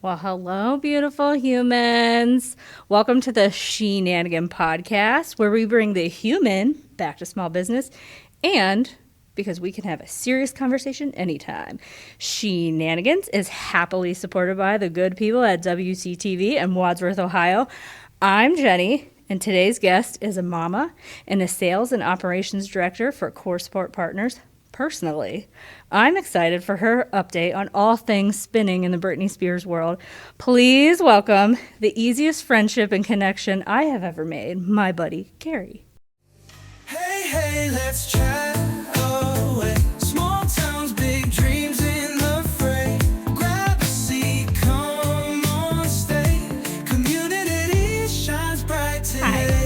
Well, hello, beautiful humans. Welcome to the SHEnanigan podcast, where we bring the human back to small business and because we can have a serious conversation anytime. SHEnanigans is happily supported by the good people at WCTV in Wadsworth, Ohio. I'm Jenny, and today's guest is a mama and a sales and operations director for Core Sport Partners. Personally, I'm excited for her update on all things spinning in the Britney Spears world. Please welcome the easiest friendship and connection I have ever made, my buddy, Kari. Hey, let's chat away. Small towns, big dreams in the fray. Grab a seat, come on, stay. Community shines bright today. Hi.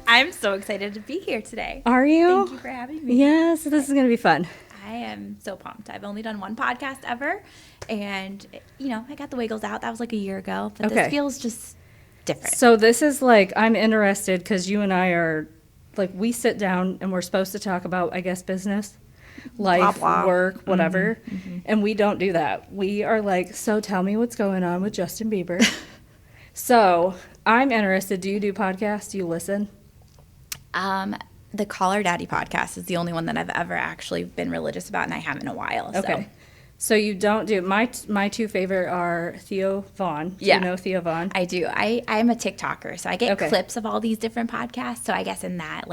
I'm so excited to be here today. Are you? Thank you for having me. Yes, this is going to be fun. I am so pumped. I've only done one podcast ever, and, I got the Wiggles out. That was like a year ago, but This feels just different. So this is like, I'm interested because you and I are, like, we sit down and we're supposed to talk about, I guess, business, life, blah, blah. work, whatever, and we don't do that. We are like, so tell me what's going on with Justin Bieber. So I'm interested. Do you do podcasts? Do you listen? The Call Her Daddy podcast is the only one that I've ever actually been religious about, and I haven't in a while. Okay. So you don't do, my two favorite are Theo Vaughn. Do you know Theo Vaughn? I do. I'm a TikToker, so I get clips of all these different podcasts. So I guess in that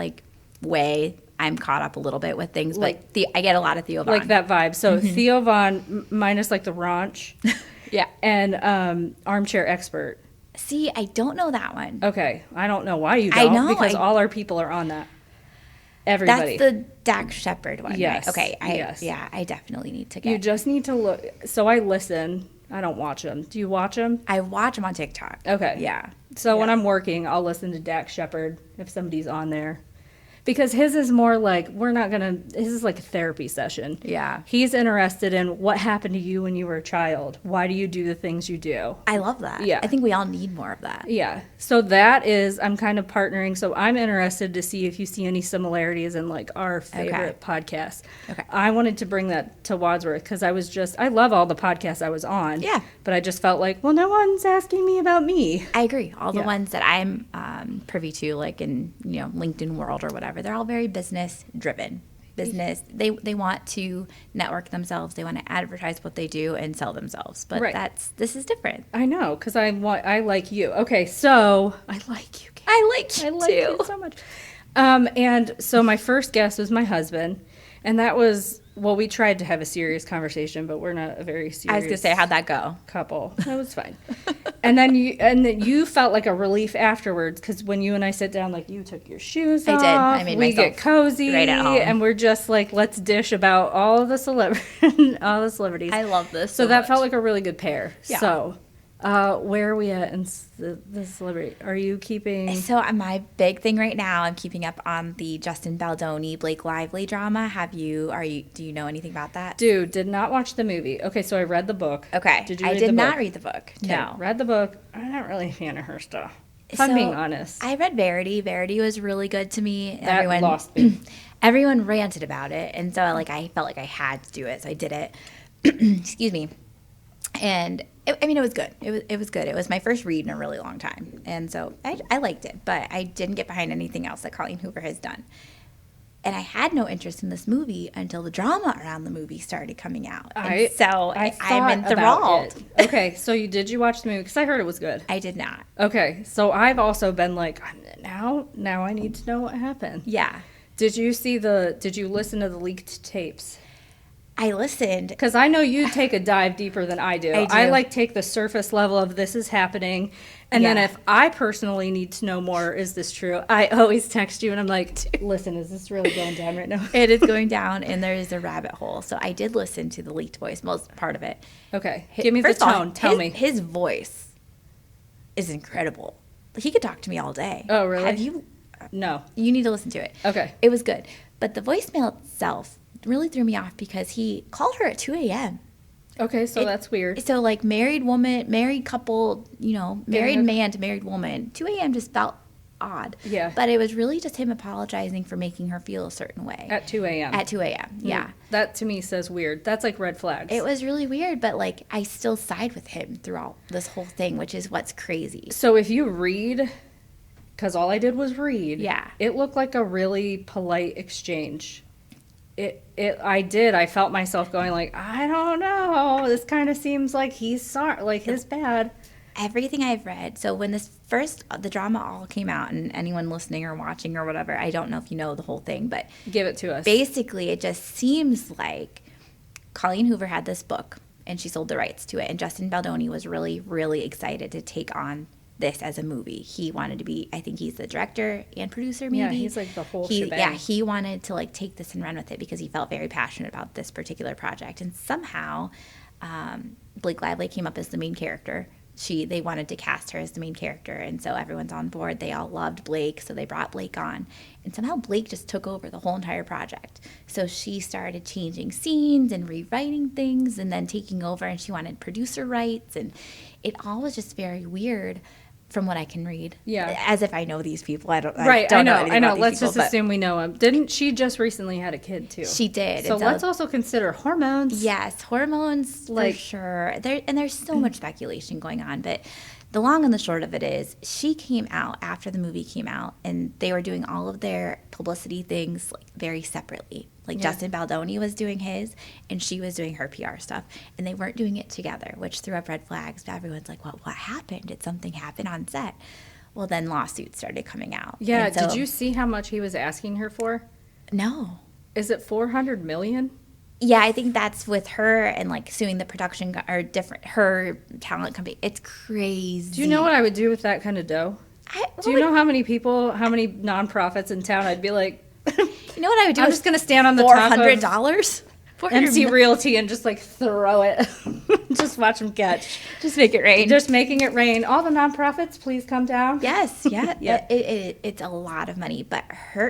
way, I'm caught up a little bit with things. But I get a lot of Theo Vaughn. Like that vibe. So Theo Vaughn minus like the raunch. Yeah. And Armchair Expert. See, I don't know that one. Okay. I don't know why you don't. I know. Because all our people are on that. Everybody. That's the Dax Shepard one, yes. right? Okay. Yes. Yeah, I definitely need to get. You just need to look. So I listen. I don't watch them. Do you watch them? I watch them on TikTok. Okay. Yeah. So when I'm working, I'll listen to Dax Shepard if somebody's on there. Because his is more like, his is like a therapy session. Yeah. He's interested in what happened to you when you were a child. Why do you do the things you do? I love that. Yeah. I think we all need more of that. Yeah. So that is, I'm kind of partnering. So I'm interested to see if you see any similarities in like our favorite podcasts. Okay. I wanted to bring that to Wadsworth because I love all the podcasts I was on. Yeah. But I just felt like, well, no one's asking me about me. I agree. All the ones that I'm privy to, like in, LinkedIn world or whatever, they're all very business driven. Business. They want to network themselves. They want to advertise what they do and sell themselves. But this is different. I know, because I like you. Okay, so I like you. Kate. I like you I like too. you so much. And so my first guest was my husband, and that was, well, we tried to have a serious conversation, but we're not a very serious. I was gonna say, how'd that go? Couple. That was fine. And then you felt like a relief afterwards because when you and I sit down, like you took your shoes off. I did. I made we myself get cozy right at home. and we're just like, let's dish about all the celebrities. I love this. So that felt like a really good pair. Yeah. So where are we at in the celebrity? Are you keeping? So my big thing right now, I'm keeping up on the Justin Baldoni, Blake Lively drama. Do you know anything about that? Dude, did not watch the movie. Okay, so I read the book. Okay. Did you I read did the not book? read the book. Okay, No. read the book. I'm not really a fan of her stuff. If I'm being honest. I read Verity. Verity was really good to me. That lost me. Everyone ranted about it, and so I felt like I had to do it, so I did it. Excuse me. And it was good. It was good. It was my first read in a really long time, and so I liked it. But I didn't get behind anything else that Colleen Hoover has done. And I had no interest in this movie until the drama around the movie started coming out. I'm enthralled. Okay, so did you watch the movie? Because I heard it was good. I did not. Okay, so I've also been like, now I need to know what happened. Yeah. Did you listen to the leaked tapes? I listened. Because I know you take a dive deeper than I do. I take the surface level of this is happening. And then if I personally need to know more, is this true? I always text you and I'm like, listen, is this really going down right now? It is going down and there is a rabbit hole. So I did listen to the leaked voice, most part of it. Okay. Give me the tone. Tell me. His voice is incredible. He could talk to me all day. Oh, really? Have you? No. You need to listen to it. Okay. It was good. But the voicemail itself really threw me off because he called her at 2 a.m. Okay, so that's weird. So like married woman, married couple, married man to married woman, 2 a.m. just felt odd. Yeah. But it was really just him apologizing for making her feel a certain way. At 2 a.m. At 2 a.m., yeah. That to me says weird. That's like red flags. It was really weird, but like I still side with him throughout this whole thing, which is what's crazy. So if you read, because all I did was read, Yeah. it looked like a really polite exchange. I felt myself going like, I don't know. This kind of seems like he's sorry, like his bad. Everything I've read, so when the drama all came out, and anyone listening or watching or whatever, I don't know if you know the whole thing, but Give it to us. basically it just seems like Colleen Hoover had this book and she sold the rights to it, and Justin Baldoni was really, really excited to take on this as a movie. He wanted to be, I think he's the director and producer, maybe. Yeah, he's like the whole shebang. Yeah, he wanted to like take this and run with it because he felt very passionate about this particular project. And somehow Blake Lively came up as the main character. They wanted to cast her as the main character, and so everyone's on board. They all loved Blake, so they brought Blake on. And somehow Blake just took over the whole entire project. So she started changing scenes and rewriting things and then taking over, and she wanted producer rights, and it all was just very weird from what I can read. Yeah. As if I know these people. I don't know. know anything I know. about these Let's people, just but assume we know him. Didn't she just recently had a kid too? she did. So And let's also consider hormones. Yes, hormones, Like- for sure. There's so much speculation going on, but the long and the short of it is she came out after the movie came out, and they were doing all of their publicity things like very separately. Like Yeah. Justin Baldoni was doing his, and she was doing her PR stuff, and they weren't doing it together, which threw up red flags. Everyone's like, "What happened? Did something happen on set?" Well, then lawsuits started coming out. Yeah. And so- Did you see how much he was asking her for? No. Is it 400 million? Yeah, I think that's with her and like suing the production her talent company. It's crazy. Do you know what I would do with that kind of dough? Do you know how many nonprofits in town I'd be like, You know what I would do? I'm with just going to stand on the top of $400. MC Realty and just like throw it. Just watch them catch. Just make it rain. Just making it rain. All the nonprofits, please come down. Yes, yeah, Yeah. It's a lot of money, but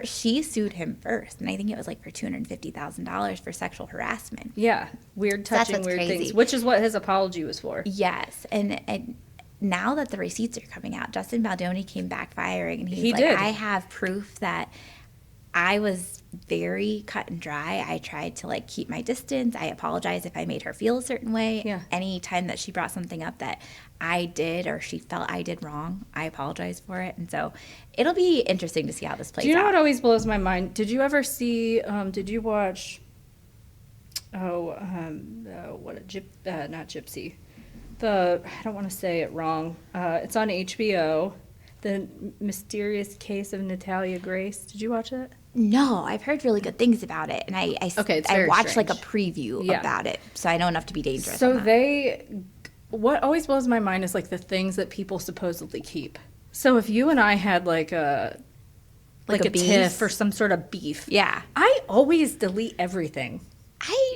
she sued him first, and I think it was like for $250,000 for sexual harassment. Yeah. Weird That's touching what's weird crazy. things, which is what his apology was for. Yes, and now that the receipts are coming out, Justin Baldoni came back firing, and He he's did. I have proof that I was very cut and dry. I tried to like keep my distance. I apologize if I made her feel a certain way. Yeah. Any time that she brought something up that I did or she felt I did wrong, I apologize for it. And so it'll be interesting to see how this plays Do you know out. what always blows my mind? Did you ever see, did you watch, not Gypsy. I don't want to say it wrong. It's on HBO. The Mysterious Case of Natalia Grace. Did you watch it? No, I've heard really good things about it, and Okay, it's I very watched like a strange. preview Yeah. about it, so I know enough to be dangerous. So on that. what always blows my mind is like the things that people supposedly keep. So if you and I had like a Like a beef? tiff or some sort of beef, Yeah. I always delete everything.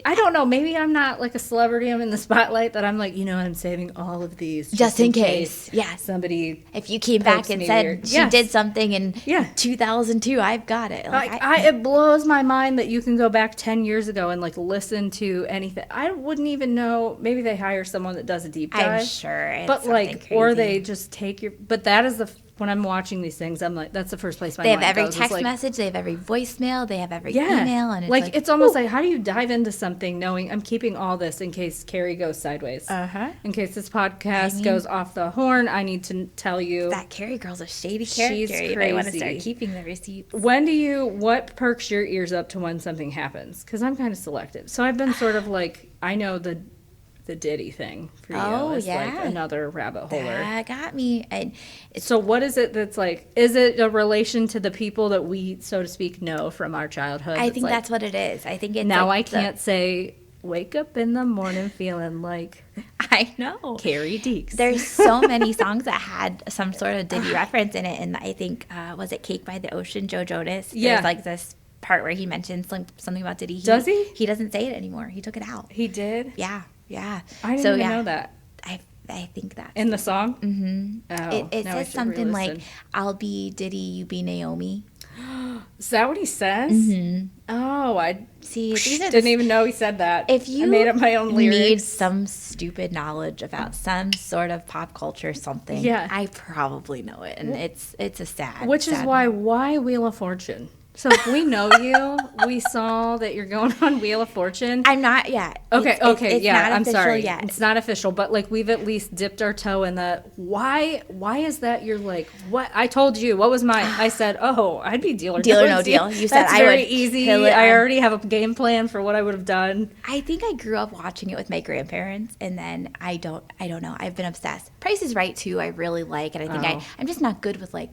I don't know. Maybe I'm not like a celebrity. I'm in the spotlight that I'm like, I'm saving all of these Just in case. Yeah. somebody. If you came back pokes and me said weird. she Yes. did something in Yeah. 2002, I've got it. It blows my mind that you can go back 10 years ago and like listen to anything. I wouldn't even know. Maybe they hire someone that does a deep dive. I'm sure. It's But like, something or crazy. they just take your. But that is when I'm watching these things, I'm like, that's the first place my They have mind every goes, is text like, message, they have every voicemail, they have every Yeah, email, and it's like like it's almost like, how do you dive into something knowing I'm keeping all this in case Carrie goes sideways? Uh-huh. In case this podcast I mean- goes off the horn, I need to tell you. that Carrie girl's a shady She's character. You might want to crazy. start keeping the receipts. What perks your ears up to when something happens? Because I'm kind of selective. So I've been sort of like, I know the Diddy thing for you Oh, is yeah. like another rabbit holer. That got me. And So what is it that's like, is it a relation to the people that we, so to speak, know from our childhood? I It's think like, that's what it is. I think it's now like I can't say, wake up in the morning feeling like I know. Kari Deeks. There's so many songs that had some sort of Diddy reference in it, and I think was it "Cake by the Ocean"? Joe Jonas. Yeah. There's like this part where he mentions something about Diddy. Does he? He doesn't say it anymore. He took it out. He did? Yeah, yeah. I didn't So, even yeah, know that. I think that In the song? Mm-hmm. Oh, it now I says should something like, re-listen. "I'll be Diddy, you be Naomi." Is that what he says? Mm-hmm. Oh, I See, didn't even know he said that. If you I made up my own lyrics. need some stupid knowledge about some sort of pop culture something, I probably know it, and it's a sad. Which is why Wheel of Fortune? So if we know you, we saw that you're going on Wheel of Fortune. I'm not yet. Okay, it's yeah, not I'm sorry. yet. It's not official, but like we've at least dipped our toe in the why is that you're like, what? I told you, what was I said, oh, I'd be deal or no deal. You said that's I very would easy. kill it I already have a game plan for what I would have done. I think I grew up watching it with my grandparents, and then I don't know. I've been obsessed. Price is Right too. I really like, and I think I'm just not good with like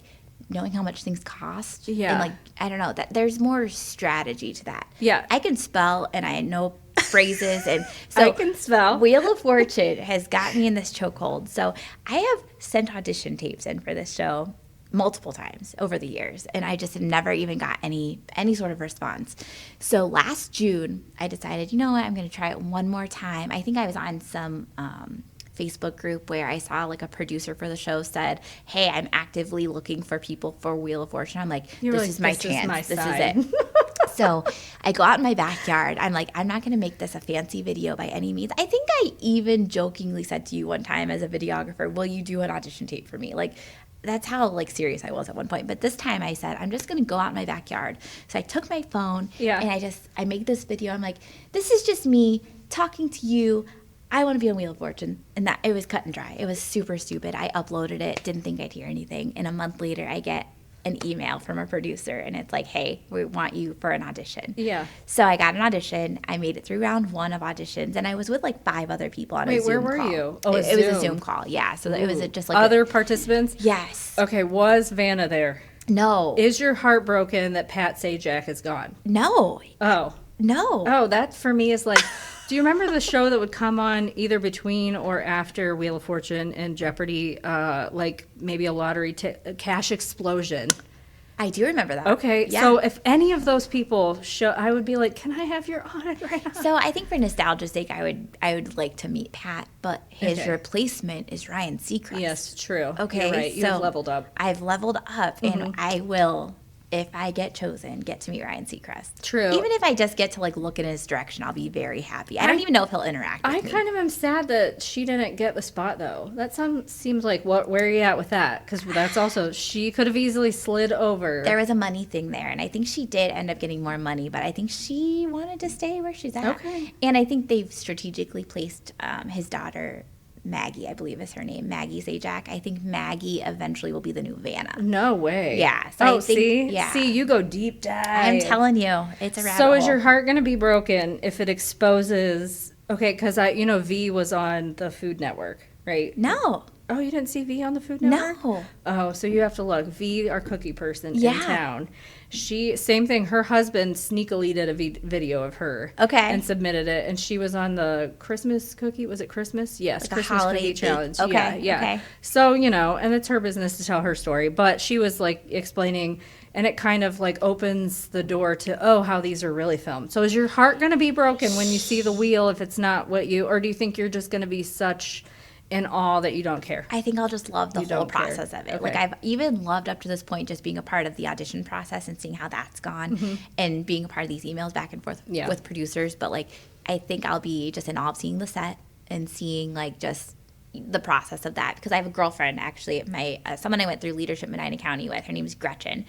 knowing how much things cost. Yeah. And like, I don't know, that there's more strategy to that. Yeah. I can spell and I know phrases, and so I can spell. Wheel of Fortune has got me in this chokehold. So I have sent audition tapes in for this show multiple times over the years, and I just have never even got any sort of response. So last June, I decided, you know what, I'm going to try it one more time. I think I was on some Facebook group where I saw like a producer for the show said, hey, I'm actively looking for people for Wheel of Fortune. I'm like, this is my chance. This is it. So I go out in my backyard. I'm like, I'm not going to make this a fancy video by any means. I think I even jokingly said to you one time as a videographer, will you do an audition tape for me? Like, that's how like serious I was at one point. But this time I said, I'm just going to go out in my backyard. So I took my phone and I made this video. I'm like, this is just me talking to you. I want to be on Wheel of Fortune. And that it was cut and dry. It was super stupid. I uploaded it, didn't think I'd hear anything. And a month later, I get an email from a producer, and it's like, hey, we want you for an audition. Yeah. So I got an audition. I made it through round 1 of auditions, and I was with like 5 other people on a Zoom call. Wait, where were you? Oh, it was a Zoom call. Yeah. So it was just like other participants? Yes. Okay. Was Vanna there? No. Is your heart broken that Pat Sajak is gone? No. Oh. No. Oh, that for me is like, do you remember the show that would come on either between or after Wheel of Fortune and Jeopardy, like maybe a lottery cash explosion? I do remember that. Okay, yeah. So if any of those people show, I would be like, can I have your autograph? So I think for nostalgia's sake, I would like to meet Pat, but his replacement is Ryan Seacrest. Yes, true. Okay, you're right. You've leveled up. I've leveled up, and I will, if I get chosen, get to meet Ryan Seacrest. True. Even if I just get to like look in his direction, I'll be very happy. I don't even know if he'll interact with me. I kind of am sad that she didn't get the spot though. That seems like where are you at with that? Because that's also, she could have easily slid over. There was a money thing there, and I think she did end up getting more money, but I think she wanted to stay where she's at. Okay. And I think they've strategically placed his daughter, Maggie, I believe is her name, Maggie Sajak. I think Maggie eventually will be the new Vanna. No way. Yeah. So see, you go deep dive. I'm telling you, it's a rabbit So hole. is your heart going to be broken if it exposes? Okay, because V was on the Food Network, right? No. Oh, you didn't see V on the Food Network? No. Oh, so you have to look. V, our cookie person in town. Same thing. Her husband sneakily did a video of her. Okay. And submitted it. And she was on the Christmas cookie. Was it Christmas? Yes. Like Christmas holiday cookie challenge. Okay. Yeah. Okay. So, and it's her business to tell her story. But she was like explaining, and it kind of like opens the door to, how these are really filmed. So is your heart going to be broken when you see the wheel if it's not or do you think you're just going to be such in awe that you don't care? I think I'll just love the whole process of it. Okay. Like I've even loved up to this point just being a part of the audition process and seeing how that's gone and being a part of these emails back and forth with producers. But like, I think I'll be just in awe of seeing the set and seeing like just the process of that. Because I have a girlfriend actually, someone I went through leadership in Medina County with, her name is Gretchen.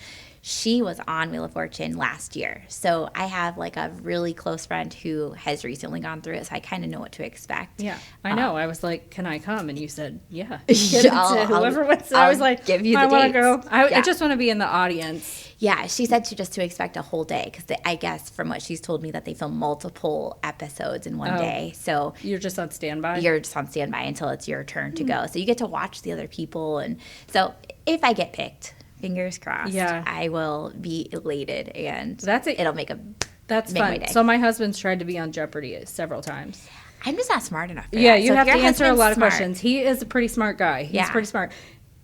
She was on Wheel of Fortune last year. So I have like a really close friend who has recently gone through it. So I kind of know what to expect. Yeah, I know. I was like, can I come? And you said, yeah. Whoever wants. I was like, give you the I want to dates. go. I just want to be in the audience. Yeah, she said to expect a whole day because I guess from what she's told me that they film multiple episodes in one day. So you're just on standby? You're just on standby until it's your turn to go. So you get to watch the other people. And so if I get picked, fingers crossed, I will be elated, and it'll make That's make fun. my day. So my husband's tried to be on Jeopardy several times. I'm just not smart enough for Yeah, that. you So have to if your answer a lot of husband's questions. He is a pretty smart guy. He's pretty smart.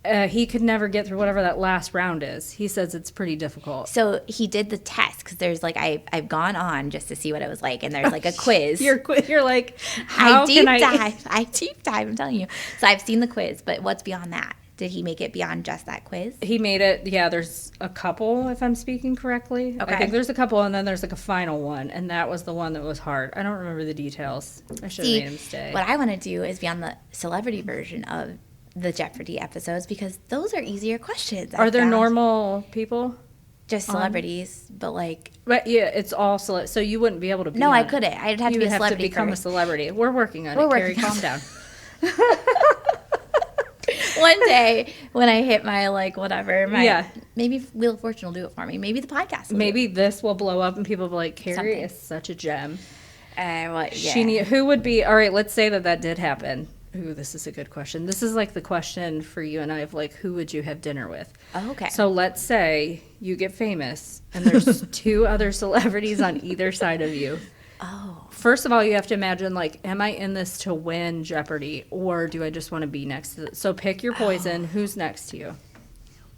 He could never get through whatever that last round is. He says it's pretty difficult. So he did the test because there's like I've gone on just to see what it was like, and there's like a quiz. You're like, how I deep dive. I'm telling you. So I've seen the quiz, but what's beyond that? Did he make it beyond just that quiz? He made it. Yeah, there's a couple, if I'm speaking correctly. Okay. I think there's a couple, and then there's like a final one, and that was the one that was hard. I don't remember the details. I should have made him stay. What I want to do is be on the celebrity version of the Jeopardy episodes because those are easier questions. Are there normal people? Just celebrities, but like... But yeah, it's all so you wouldn't be able to be No, on I it. couldn't. I'd have to be a You would have to celebrity become a first. celebrity. We're working on We're it. Carrie, working on calm down. One day when I hit my like whatever, Yeah. maybe Wheel of Fortune will do it for me. Maybe the podcast will Maybe this will blow up and people will be like, Carrie Something. is such a gem. Yeah. Who would be, all right, let's say that did happen. Ooh, this is a good question. This is like the question for you and I of like, who would you have dinner with? Oh, okay. So let's say you get famous and there's two other celebrities on either side of you. Oh. First of all, you have to imagine, like, am I in this to win Jeopardy or do I just want to be next to So pick your poison. Who's next to you?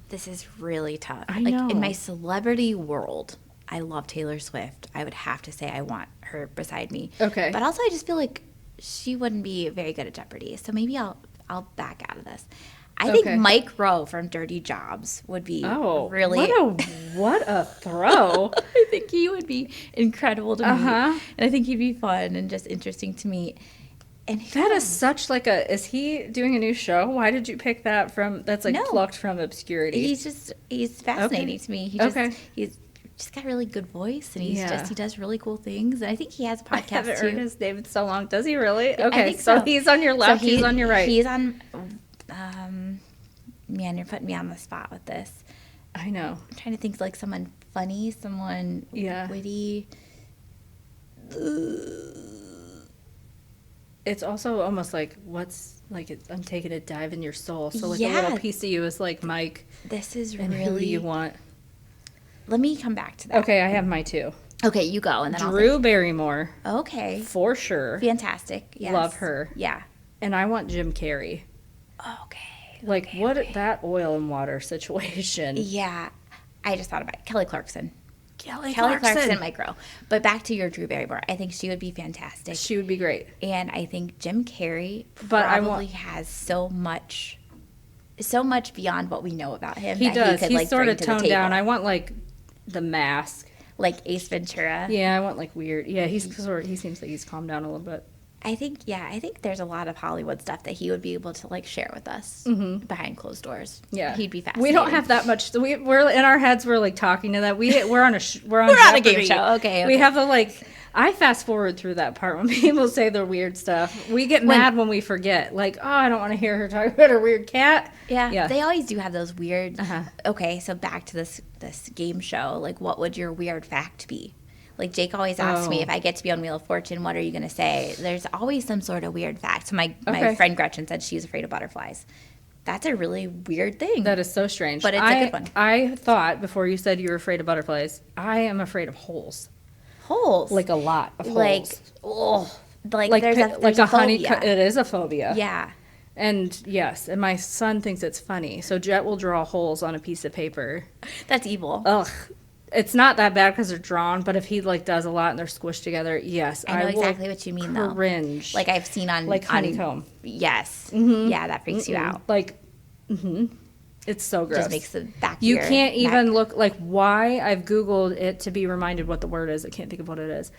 This is really tough. I like know. in my celebrity world, I love Taylor Swift. I would have to say I want her beside me. Okay. But also I just feel like she wouldn't be very good at Jeopardy. So maybe I'll back out of this. I think Mike Rowe from Dirty Jobs would be really what a throw. I think he would be incredible to meet. Uh-huh. And I think he'd be fun and just interesting to meet. And That is such like a, is he doing a new show? Why did you pick that from, that's like No. plucked from obscurity? he's fascinating to me. He's just got a really good voice and he does really cool things. And I think he has a podcast I haven't too. heard his name in so long. Does he really? I Okay, think so so. he's on your left, he's on your right. He's on, man, you're putting me on the spot with this. I know. I'm trying to think like someone funny, someone witty. It's also almost like I'm taking a dive in your soul. So like a Yeah. little piece of you is like Mike. This is And really. who do you want? Let me come back to that. Okay, I have my two. Okay, you go, and then Drew Barrymore, I'll. Okay. for sure. Fantastic. Yes. Love her. Yeah. And I want Jim Carrey. Okay. Like that oil and water situation. Yeah. I just thought about it. Kelly Clarkson. Kelly Clarkson might grow. But back to your Drew Barrymore. I think she would be fantastic. She would be great. And I think Jim Carrey But I probably has so much beyond what we know about him. He that does. He could, He's like, sort bring of to the toned down. table. I want like the mask. Like Ace Ventura. Yeah, I want like weird. Yeah, he seems like he's calmed down a little bit. I think there's a lot of Hollywood stuff that he would be able to like share with us behind closed doors. Yeah, he'd be fascinating. We don't have that much. So we're in our heads. We're like talking to that. We're on We're on a game Jeopardy. show. Okay. We have the like. I fast forward through that part when people say their weird stuff. We get mad when we forget. Like, oh, I don't want to hear her talk about her weird cat. Yeah, they always do have those weird. Uh-huh. Okay, so back to this game show. Like, what would your weird fact be? Like Jake always asks me if I get to be on Wheel of Fortune, what are you going to say? There's always some sort of weird fact. So my friend Gretchen said she's afraid of butterflies. That's a really weird thing. That is so strange. But it's a good one. I thought before you said you were afraid of butterflies, I am afraid of holes. Holes. Like a lot of holes. Like there's a honey. phobia. It is a phobia. Yeah. And yes, and my son thinks it's funny. So Jet will draw holes on a piece of paper. That's evil. Ugh. It's not that bad because they're drawn, but if he like does a lot and they're squished together, yes, I know will exactly what you mean, though. cringe. Like I've seen on like honeycomb. Yes. Mm-hmm. Yeah, that freaks you out. Like, it's so gross. Just makes the back. You can't even look like why I've Googled it to be reminded what the word is. I can't think of what it is.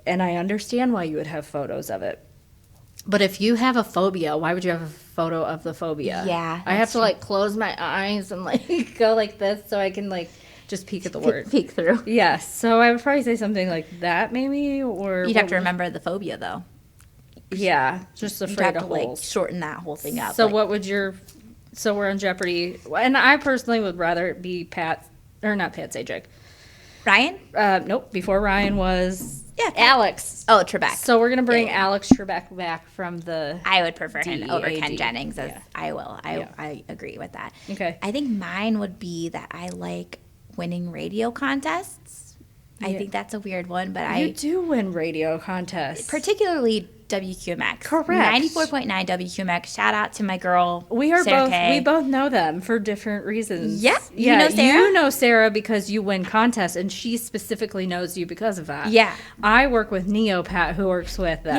And I understand why you would have photos of it. But if you have a phobia, why would you have a photo of the phobia? Yeah. I have to like close my eyes and like go like this so I can like just peek at the word. Peek through. Yes. So I would probably say something like that maybe, or You'd have to remember the phobia though. Yeah, just You'd afraid have of to like holes. shorten that whole thing up. So like, what would your? So we're on Jeopardy, and I personally would rather it be Pat or not Pat Sajak. Ryan? Nope. Before Ryan was Pat. Alex. Oh, Trebek. So we're gonna bring Yeah. Alex Trebek back from the. I would prefer him over Ken DEAD. Jennings. As Yeah. I will. I Yeah. I agree with that. Okay. I think mine would be that I like winning radio contests. I Yeah. think that's a weird one, but You I do win radio contests. particularly WQMX. Correct. 94.9 WQMX. Shout out to my girl, We are Sarah both. Kay. We both know them for different reasons. Yeah. You yeah. know Sarah? You know Sarah because you win contests, and she specifically knows you because of that. Yeah. I work with Neopat, who works with them.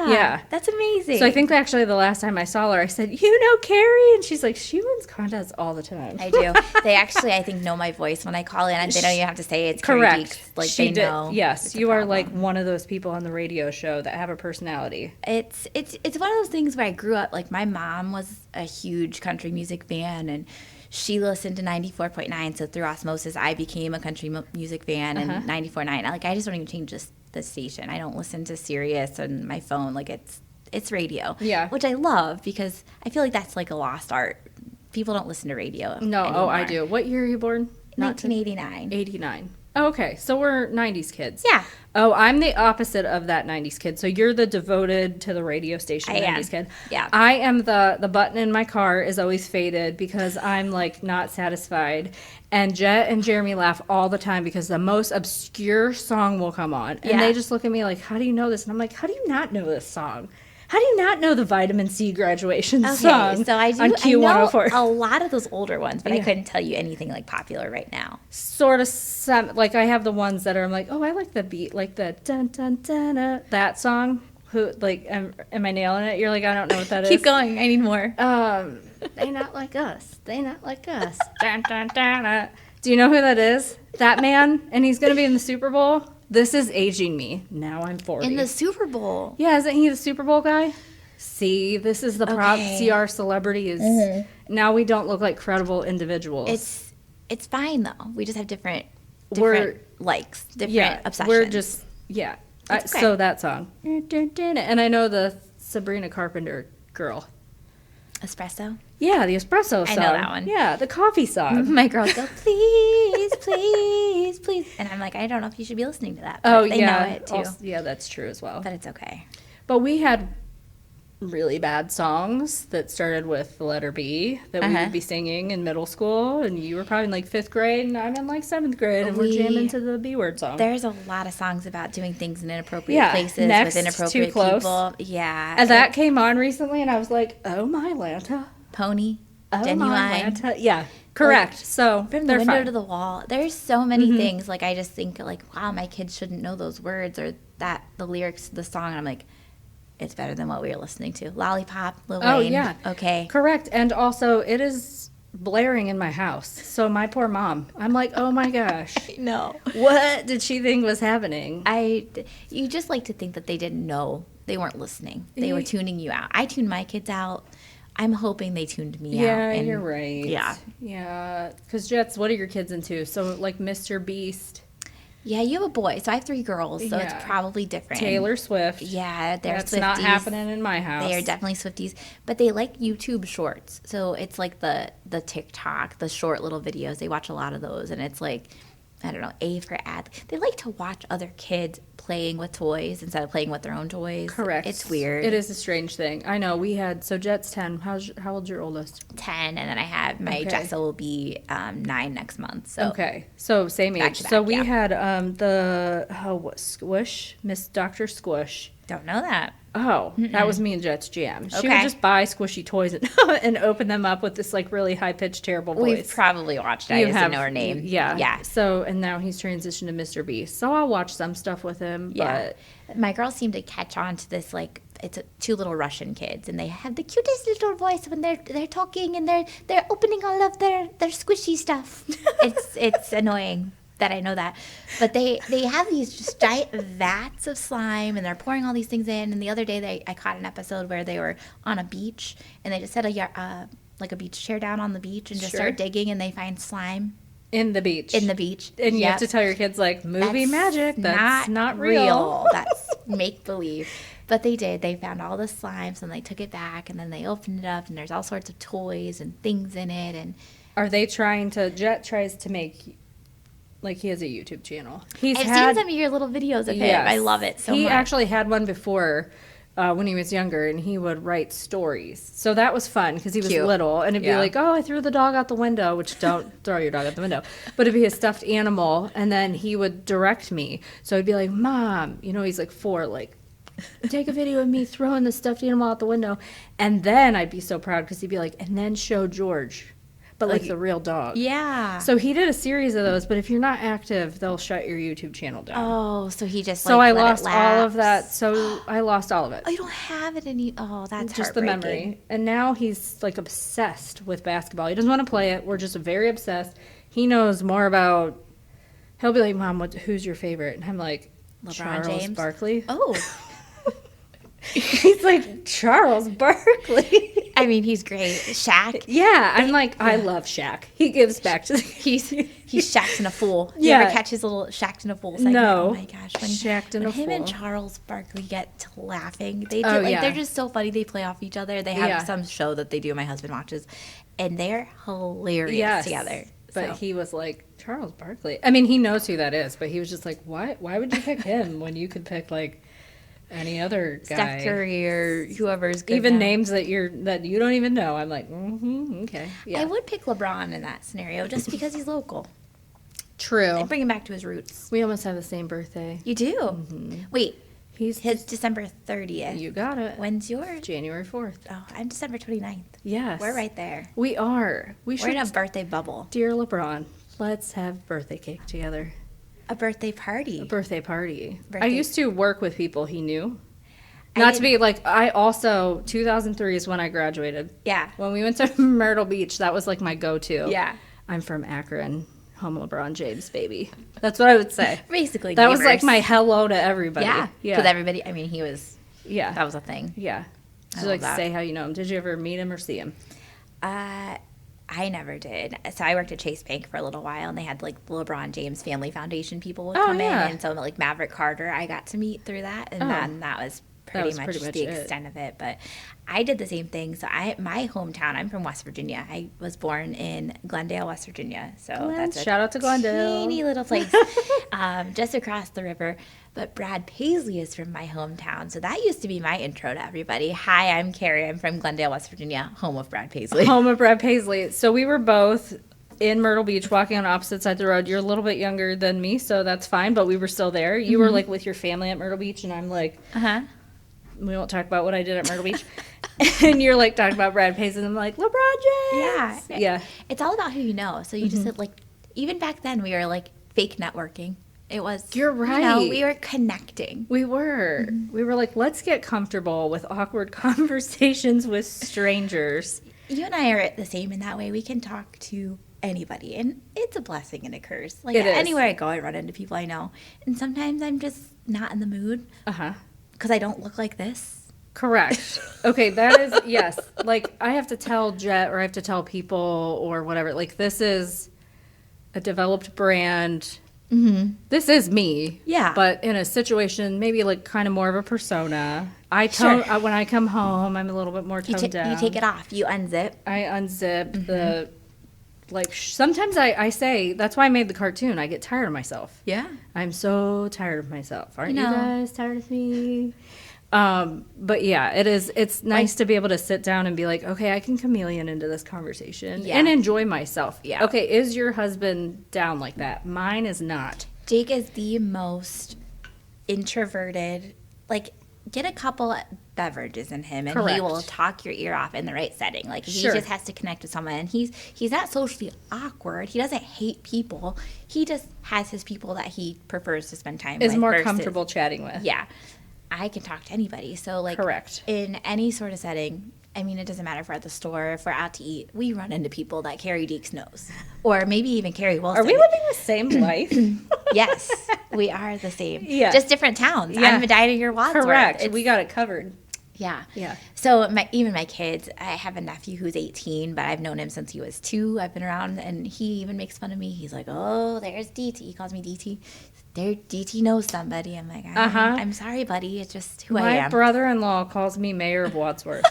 Yeah. That's amazing. So I think actually the last time I saw her, I said, "You know Carrie," and she's like, "She wins contests all the time." I do. They actually, I think, know my voice when I call in. They don't even have to say it's Kari Correct. Deeks. Like, She they did. know. Yes, it's a you are problem. like one of those people on the radio show that have a personality. It's one of those things where I grew up. Like, my mom was a huge country music fan, and she listened to 94.9. So through osmosis, I became a country music fan, and 94.9. Like, I just don't even change the station. I don't listen to Sirius on my phone. Like, it's radio. Yeah. Which I love because I feel like that's like a lost art. People don't listen to radio. No, anymore. I do. What year are you born? 1989. 89. Oh, okay. So we're 90s kids. Yeah. Oh, I'm the opposite of that 90s kid. So you're the devoted to the radio station I am. 90s kid. Yeah. I am the button in my car is always faded because I'm like not satisfied. And Jet and Jeremy laugh all the time because the most obscure song will come on. And Yeah. they just look at me like, how do you know this? And I'm like, how do you not know this song? How do you not know the Vitamin C graduation song Okay, so I do. on I Q104? know a lot of those older ones, but I Yeah. couldn't tell you anything like popular right now. Sort of some, like I have the ones that are I'm like, oh, I like the beat, like the dun dun dun that song. Who like am I nailing it? You're like, I don't know what that is. Keep going. I need more. They not like us. They not like us. Dun, dun, dun, dun. Do you know who that is? That man, and he's gonna be in the Super Bowl. This is aging me. Now I'm 40. In the Super Bowl. Yeah, isn't he the Super Bowl guy? See, this is the prop. Okay. See, our celebrity is now we don't look like credible individuals. It's fine though. We just have different We're- likes, different obsessions. We're just okay. So that song, and I know the Sabrina Carpenter girl. espresso. Yeah, the espresso song. I know that one. Yeah, the coffee song. My girls go, please, please, please, and I'm like, I don't know if you should be listening to that. But they know it too. Yeah, that's true as well. But it's okay. But we had really bad songs that started with the letter B that we would be singing in middle school, and you were probably in like 5th grade, and I'm in like 7th grade, and we're jamming to the B word song. There's a lot of songs about doing things in inappropriate places Next, with inappropriate Too Close. people. Yeah. And that came on recently, and I was like, oh my Lanta. Pony. Oh Genuine. my Lanta. Yeah, correct. So From the they're window fine. to the wall. There's so many things. Like, I just think, like, wow, my kids shouldn't know those words or that the lyrics to the song. And I'm like, it's better than what we were listening to. Lollipop, Lil Wayne. Oh, yeah. Okay. Correct. And also, it is blaring in my house. So my poor mom. I'm like, oh my gosh. No. What did she think was happening? You just like to think that they didn't know. They weren't listening. They were tuning you out. I tuned my kids out. I'm hoping they tuned me out. Yeah, and- you're right. Yeah. Yeah. Because, Jets, what are your kids into? So, like, Mr. Beast, Yeah, you have a boy. So I have 3 girls. So Yeah. it's probably different. Taylor Swift. Yeah, they're That's Swifties. not happening in my house. They are definitely Swifties, but they like YouTube shorts. So it's like the TikTok, the short little videos. They watch a lot of those, and it's like, I don't know, A for ad. They like to watch other kids playing with toys instead of playing with their own toys. Correct. It's weird. It is a strange thing. I know. We had, so Jet's 10. How old's your oldest? 10, and then I have my Okay. Jessa will be 9 next month. So Okay. So same Back age. to So back, we yeah. had Squish, Miss Dr. Squish. don't know that. Oh, that was me and Jet's jam. She would Okay. just buy squishy toys and open them up with this like really high pitched, terrible voice. We've probably watched it. I just didn't know her name. Yeah. Yeah. So, and now he's transitioned to Mr. Beast. So I'll watch some stuff with him. Yeah. But My girls seem to catch on to this, like, it's 2 little Russian kids, and they have the cutest little voice when they're talking, and they're opening all of their squishy stuff. It's annoying that I know that. But they have these just giant vats of slime, and they're pouring all these things in. And the other day I caught an episode where they were on a beach, and they just set like a beach chair down on the beach and just Sure. start digging, and they find slime in the beach. in the beach. And you Yep. have to tell your kids, like, movie That's magic. That's not real. That's make believe. But they did. They found all the slimes and they took it back, and then they opened it up, and there's all sorts of toys and things in it. And Are they trying to, Jet tries to make, like, he has a YouTube channel. I've seen some of your little videos of him. Yes. I love it so he much. actually had one before when he was younger, and he would write stories. So that was fun because he was Cute. little, and it'd be Yeah. like, oh, I threw the dog out the window, which don't throw your dog out the window, but it'd be a stuffed animal, and then he would direct me. So I'd be like, Mom, he's like 4, like, take a video of me throwing the stuffed animal out the window. And then I'd be so proud because he'd be like, and then show George. But like the real dog. Yeah. So he did a series of those, but if you're not active, they'll shut your YouTube channel down. Oh, so he just so like, I let lost it all of lapse. that. So I lost all of it. Oh, you don't have it any. Oh, that's Just the memory. And now he's like obsessed with basketball. He doesn't want to play it. We're just very obsessed. He knows more about. He'll be like, Mom, who's your favorite? And I'm like, LeBron Charles James? Barkley. Oh. He's like, Charles Barkley. I mean, he's great. Shaq. Yeah, I'm like, I love Shaq. He gives back to the He's Shaq'd in a fool. Yeah. You ever catch his little Shaq'd in a fool segment? No. Oh my gosh. Shaq'd in when a him and fool. Charles Barkley get to laughing, they do, Oh, like yeah. they're just so funny. They play off each other. They have Yeah. some show that they do. My husband watches, and they're hilarious Yes. together. But So. he was like, Charles Barkley. I mean, he knows who that is, but he was just like, why would you pick him when you could pick like any other guy? Steph Curry or whoever's good Even now. names that you don't even know. I'm like, okay. Yeah. I would pick LeBron in that scenario just because he's local. True. And bring him back to his roots. We almost have the same birthday. You do? Wait, He's his December 30th. You got it. When's yours? January 4th. Oh, I'm December 29th. Yes. We're right there. We are. We We're should. in a birthday bubble. Dear LeBron, let's have birthday cake together. A birthday party. A birthday party. I Birthday- used to work with people he knew. I Not to did- be like, I also, 2003 is when I graduated. Yeah. When we went to Myrtle Beach, that was like my go-to. Yeah. I'm from Akron, home LeBron James, baby. That's what I would say. Basically, That was like neighbors. my hello to everybody. Yeah. Yeah. Because everybody, I mean, he was, Yeah. that was a thing. Yeah. I So love like that. say how you know him. Did you ever meet him or see him? I never did. So I worked at Chase Bank for a little while, and they had like the LeBron James Family Foundation people would Oh, come yeah. in, and so like Maverick Carter, I got to meet through that, and Oh. then that was pretty was much pretty much the it. extent of it. But I did the same thing. So my hometown, I'm from West Virginia. I was born in Glendale, West Virginia. So that's a Shout out to Glendale. teeny little place just across the river. But Brad Paisley is from my hometown. So that used to be my intro to everybody. Hi, I'm Carrie. I'm from Glendale, West Virginia, home of Brad Paisley. Home of Brad Paisley. So we were both in Myrtle Beach walking on opposite sides of the road. You're a little bit younger than me, so that's fine, but we were still there. You were like with your family at Myrtle Beach, and I'm like, Uh-huh. we won't talk about what I did at Myrtle Beach. And you're like talking about Brad Paisley, and I'm like, LeBron Yeah. James. Yeah. It's all about who you know. So you just like, even back then, we were like fake networking. It was. You're You know, right. we were connecting. We were. We were like, let's get comfortable with awkward conversations with strangers. You and I are the same in that way. We can talk to anybody, and it's a blessing and a curse. Like It is. anywhere I go, I run into people I know, and sometimes I'm just not in the mood Uh-huh. because I don't look like this. Correct. Okay, that is, yes. Like, I have to tell Jet or I have to tell people or whatever, like, this is a developed brand. Mm-hmm. This is me. Yeah. But in a situation, maybe like kind of more of a persona. Sure. When I come home, I'm a little bit more toned down. You take it off. You unzip. I unzip the, like, sometimes I say, that's why I made the cartoon. I get tired of myself. Yeah. I'm so tired of myself. Aren't you, know. guys tired of me? But yeah, it's nice to be able to sit down and be like, okay, I can chameleon into this conversation Yeah. and enjoy myself. Yeah. Okay, is your husband down like that? Mine is not. Jake is the most introverted. Like, get a couple beverages in him, and he Correct. will talk your ear off in the right setting. Like, he Sure. just has to connect with someone. And he's not socially awkward. He doesn't hate people. He just has his people that he prefers to spend time with. Is more versus- comfortable chatting with. Yeah. I can talk to anybody. So, like, Correct. in any sort of setting, I mean, it doesn't matter if we're at the store, if we're out to eat, we run into people that Kari Deeks knows. Or maybe even Kari Wilson. Are we living the same life? Yes, we are the same. Yeah. Just different towns. Yeah. I'm Medina, you're Wadsworth. Correct. It's- We got it covered. yeah. Yeah. So even my kids, I have a nephew who's 18, but I've known him since he was 2. I've been around, and he even makes fun of me. He's like, oh, there's DT. He calls me DT. There, DT knows somebody. I'm like, I'm sorry, buddy. It's just who I My am. brother-in-law calls me mayor of Wadsworth.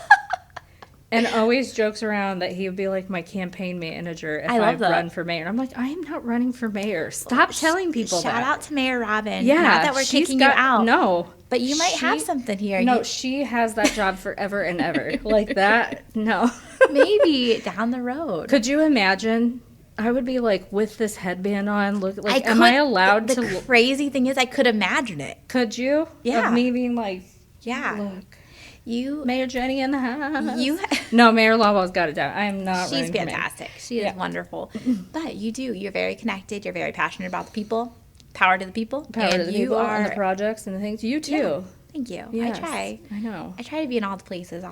And always jokes around that he would be like my campaign manager if I I love that. run for mayor. And I'm like, I am not running for mayor. Stop telling people Shout that. out to Mayor Robin. Yeah, Not that we're she's kicking got- you out. No, But you might have She- something here. no, You- she has that job forever and ever. Like that. No. maybe down the road. Could you imagine? I would be like with this headband on. Look, like, am could- I allowed the to? crazy thing is, I could imagine it. Could you? Yeah. Of me being like, Yeah. Look. You Mayor Jenny in the house. You No, Mayor Lawwell's got it down. I am not She's running for mayor. fantastic. She is Yeah. wonderful. But you're very connected. You're very passionate about the people. Power to the people. Power and to the you people are and the projects and the things. You too. Yeah. Thank you. Yes, I try. I know. I try to be in all the places.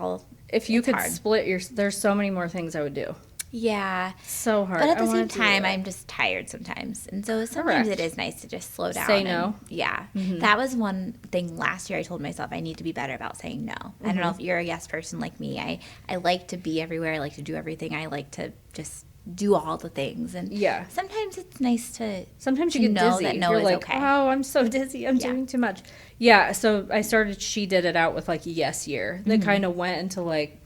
If you it's could hard. split your, there's so many more things I would do. Yeah. So hard. But at I the wanna same do time, it. I'm just tired sometimes. And so sometimes Correct. it is nice to just slow down. Say and- no. Yeah. That was one thing last year I told myself I need to be better about saying no. I don't know if you're a yes person like me. I like to be everywhere. I like to do everything. I like to just do all the things. And Yeah. sometimes it's nice to Sometimes you to get know dizzy. that no You're is like, okay. oh, I'm so dizzy. I'm Yeah. doing too much. Yeah. So I started. She did it out with like a yes year. That kind of went into like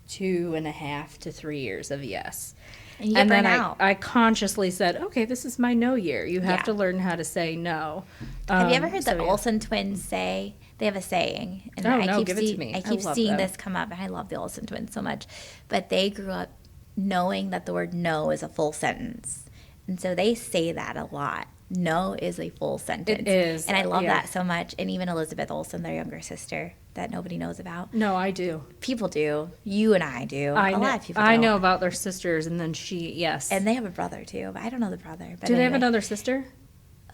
2.5 to 3 years of yes. And you get then burnt out. I consciously said, okay, this is my no year. You have Yeah. to learn how to say no. Have you ever heard so the yeah. Olsen twins say? They have a saying. And Oh, no, give it to me. I I keep love seeing them. this come up, and I love the Olsen twins so much. But they grew up knowing that the word no is a full sentence. And so they say that a lot. No is a full sentence. It is, And I love yeah. that so much. And even Elizabeth Olsen, their younger sister, that nobody knows about. No, I do. People do. You and I do. I a know. lot of people I don't. know about their sisters, and then yes. And they have a brother, too. But I don't know the brother. But do they have anyway. another sister?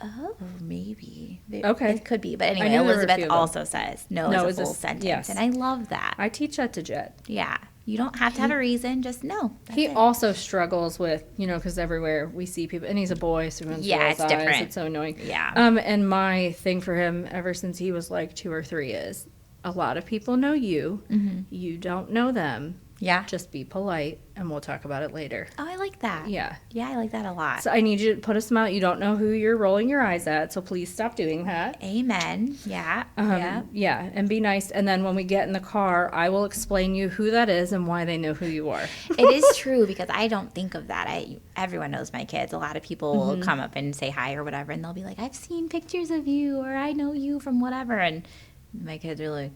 Oh, maybe. Okay. It could be. But I anyway, knew there were a Elizabeth few of them. also says no, No is is a a full s- sentence. yes. And I love that. I teach that to Jet. Yeah. You don't have to have a reason. Just no. That's He it. also struggles with, because everywhere we see people, and he's a boy, so everyone's Yeah, it's different. It's so annoying. Yeah. And my thing for him, ever since he was like 2 or 3, is a lot of people know you. Mm-hmm. You don't know them. Yeah. Just be polite, and we'll talk about it later. Oh, I like that. Yeah. Yeah, I like that a lot. So I need you to put a smile. You don't know who you're rolling your eyes at, so please stop doing that. Amen. Yeah. Yeah. Yeah, and be nice. And then when we get in the car, I will explain you who that is and why they know who you are. It is true because I don't think of that. Everyone knows my kids. A lot of people will come up and say hi or whatever, and they'll be like, "I've seen pictures of you," or "I know you from whatever," and my kids are like,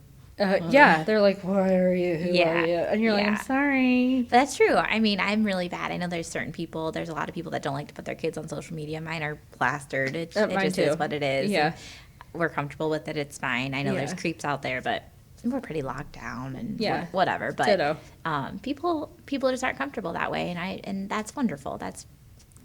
Yeah, they're like, "Why are you? Who Yeah, are you?" And you're like, yeah. "I'm sorry." But that's true. I mean, I'm really bad. I know there's certain people. There's a lot of people that don't like to put their kids on social media. Mine are plastered. It Mine just too. is what it is. Yeah. And we're comfortable with it. It's fine. I know there's Yeah. creeps out there, but we're pretty locked down and Yeah. whatever. But Ditto. people just aren't comfortable that way, and that's wonderful. That's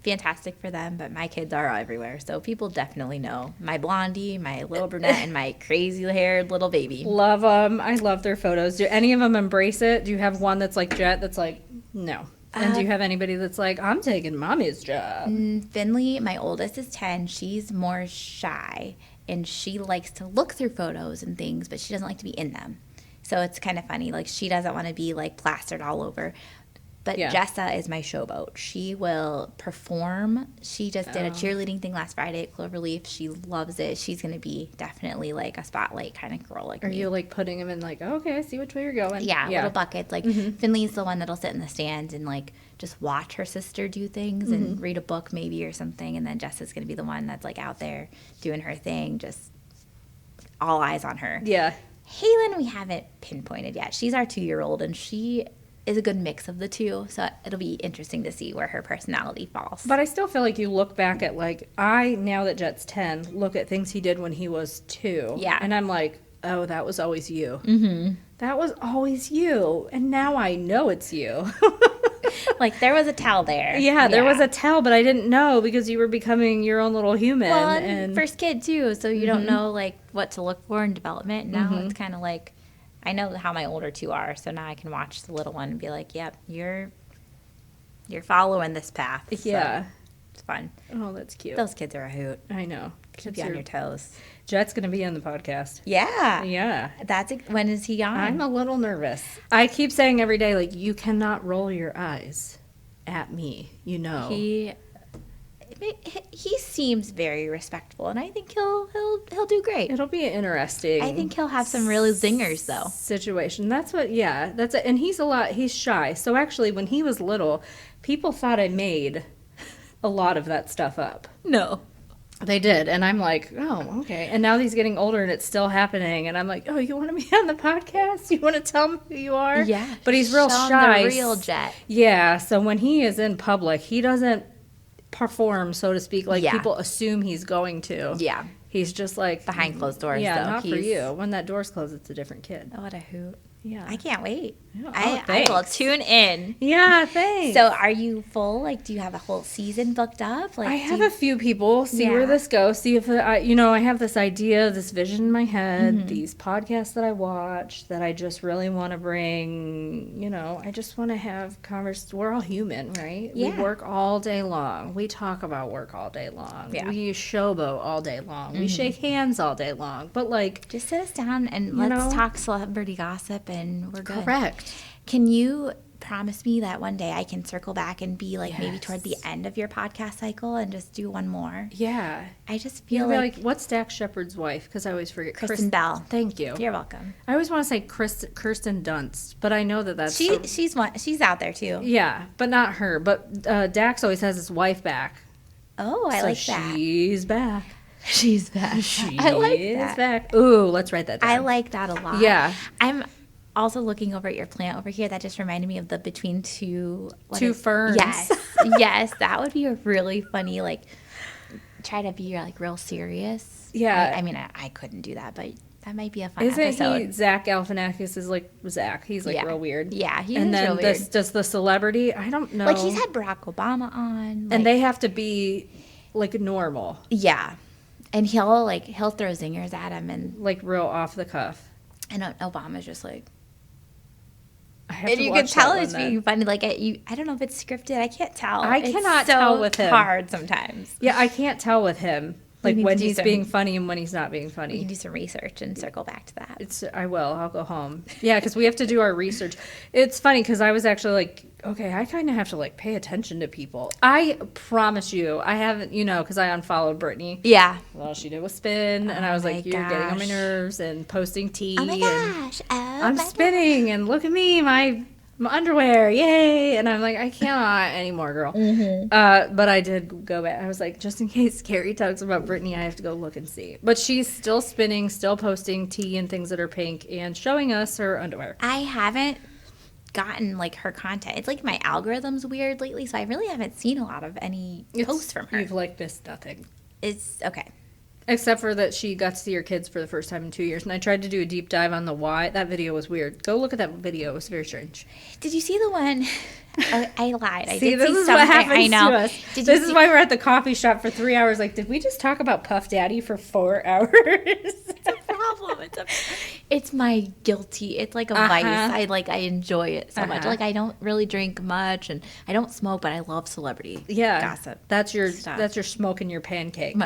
fantastic for them. But my kids are everywhere, so people definitely know my blondie, my little brunette, and my crazy haired little baby. Love them. I love their photos. Do any of them embrace it? Do you have one that's like Jet that's like, no? And do you have anybody that's like, I'm taking mommy's job? Finley, my oldest, is 10. She's more shy, and she likes to look through photos and things, but she doesn't like to be in them. So it's kind of funny. Like, she doesn't want to be, like, plastered all over. But Yeah. Jessa is my showboat. She will perform. She just Oh. did a cheerleading thing last Friday at Cloverleaf. She loves it. She's going to be definitely, like, a spotlight kind of girl like Are me. you like putting them in like, okay, I see which way you're going? Yeah, little buckets. Like Finley's the one that'll sit in the stands and like just watch her sister do things and read a book maybe or something. And then Jessa's gonna be the one that's like out there doing her thing, just all eyes on her. Yeah. Haylin, we haven't pinpointed yet. She's our 2-year-old, and she is a good mix of the two. So it'll be interesting to see where her personality falls. But I still feel like you look back at like, now that Jet's 10, look at things he did when he was 2. Yeah. And I'm like, oh, that was always you. Mm-hmm. That was always you. And now I know it's you. like there was a tell there. Yeah, there was a tell, but I didn't know because you were becoming your own little human. Well, and first kid too, so you don't know like what to look for in development. Now it's kind of like I know how my older 2 are, so now I can watch the little one and be like, "Yep, you're following this path." So yeah. it's fun. Oh, that's cute. Those kids are a hoot. I know. Keep Kids you on are- your toes. Jet's going to be on the podcast. Yeah, Yeah. when is he on? I'm a little nervous. I keep saying every day, like, you cannot roll your eyes at me. You know. He seems very respectful, and I think he'll do great. It'll be interesting. I think he'll have some really zingers though. Situation. That's what, yeah. That's it. And he's shy. So actually, when he was little, people thought I made a lot of that stuff up. No. They did. And I'm like, oh, okay. And now he's getting older and it's still happening. And I'm like, oh, you want to be on the podcast? You want to tell me who you are? Yeah. But he's real Show him shy. the real Jet. Yeah. So when he is in public, he doesn't perform, so to speak, like Yeah. people assume he's going to. Yeah. He's just like Behind closed doors, Yeah, though. not for you. When that door's closed, it's a different kid. What a hoot. Yeah. I can't wait. Yeah. I will tune in. Yeah, thanks. So are you full? Like, do you have a whole season booked up? Like, I have a few people. See where this goes. See if I have this idea, this vision in my head, these podcasts that I watch that I just really want to bring. I just want to have We're all human, right? Yeah. We work all day long. We talk about work all day long. Yeah. We showboat all day long. We shake hands all day long. But just sit us down and let's talk celebrity gossip, and we're good. Correct. Can you promise me that one day I can circle back and be maybe toward the end of your podcast cycle and just do one more? Yeah. I just feel like what's Dax Shepard's wife? Because I always forget. Kristen Bell. Thank you. You're welcome. I always want to say Kirsten Dunst, but I know that's she's out there too. Yeah, but not her. But Dax always has his wife back. Oh, I like that. She's back. She's back. I like that. Back. Ooh, let's write that down. I like that a lot. Yeah. I'm also looking over at your plant over here. That just reminded me of the between two ferns. Yes. Yes, that would be a really funny, try to be real serious. Yeah. I mean, I couldn't do that, but that might be a fun Isn't episode. he Zach Galifianakis is like Zach. He's real weird. Yeah, he is and then real weird. does the celebrity, I don't know. He's had Barack Obama on. And they have to be normal. Yeah. And he'll throw zingers at him and real off the cuff. And Obama's just I have and to you watch can tell that it's one being funny. I don't know if it's scripted. I can't tell. I cannot tell with him. It's hard sometimes. Yeah, I can't tell with him. When he's being funny and when he's not being You funny. can do some research and circle back to that. I will. I'll go home. Yeah, because we have to do our research. It's funny because I was actually okay, I kind of have to pay attention to people. I promise you, I haven't, because I unfollowed Brittany. Yeah. Well, she did a spin, and I was like, you're getting on my nerves, and posting tea. Oh my gosh. I'm spinning, and look at me, my underwear, yay! And I'm like, I cannot anymore, girl. But I did go back. I was like, just in case Carrie talks about Brittany, I have to go look and see. But she's still spinning, still posting tea and things that are pink, and showing us her underwear. I haven't gotten her content. It's my algorithm's weird lately, so I really haven't seen a lot of any posts from her. You've missed nothing. It's okay. Except for that she got to see her kids for the first time in 2 years. And I tried to do a deep dive on the why. That video was weird. Go look at that video. It was very strange. Did you see the one? I lied. I See, did this see is something. what happens I know. to us. This is why we're at the coffee shop for 3 hours. Did we just talk about Puff Daddy for 4 hours? It's a problem. It's my guilty. It's like a vice. I enjoy it so much. I don't really drink much, and I don't smoke, but I love celebrity gossip. That's your smoking your pancake.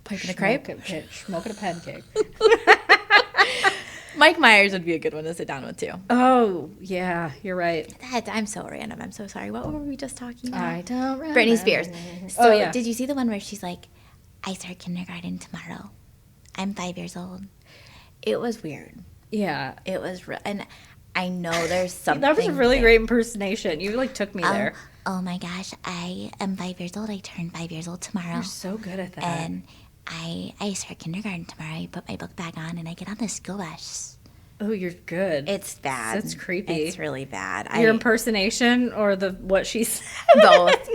Piping a crepe? Smoking a pancake. Mike Myers would be a good one to sit down with, too. Oh, yeah, you're right. I'm so random. I'm so sorry. What were we just talking about? I don't remember. Britney Spears. So, did you see the one where she's like, I start kindergarten tomorrow. I'm 5 years old. It was weird. Yeah. It was real. And I know there's something. That was a really great impersonation. You, took me there. Oh, my gosh. I am 5 years old. I turn 5 years old tomorrow. You're so good at that. And I start kindergarten tomorrow. I put my book bag on and I get on the school bus. Oh, you're good. It's bad. It's creepy. It's really bad. Your impersonation or what she said? Both.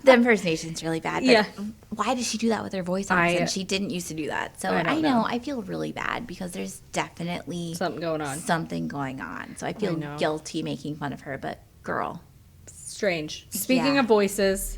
The impersonation's really bad. But yeah. Why did she do that with her voice accent? She didn't used to do that. So I know. I feel really bad because there's definitely something going on. So I feel guilty making fun of her. But girl. Strange. Speaking of voices,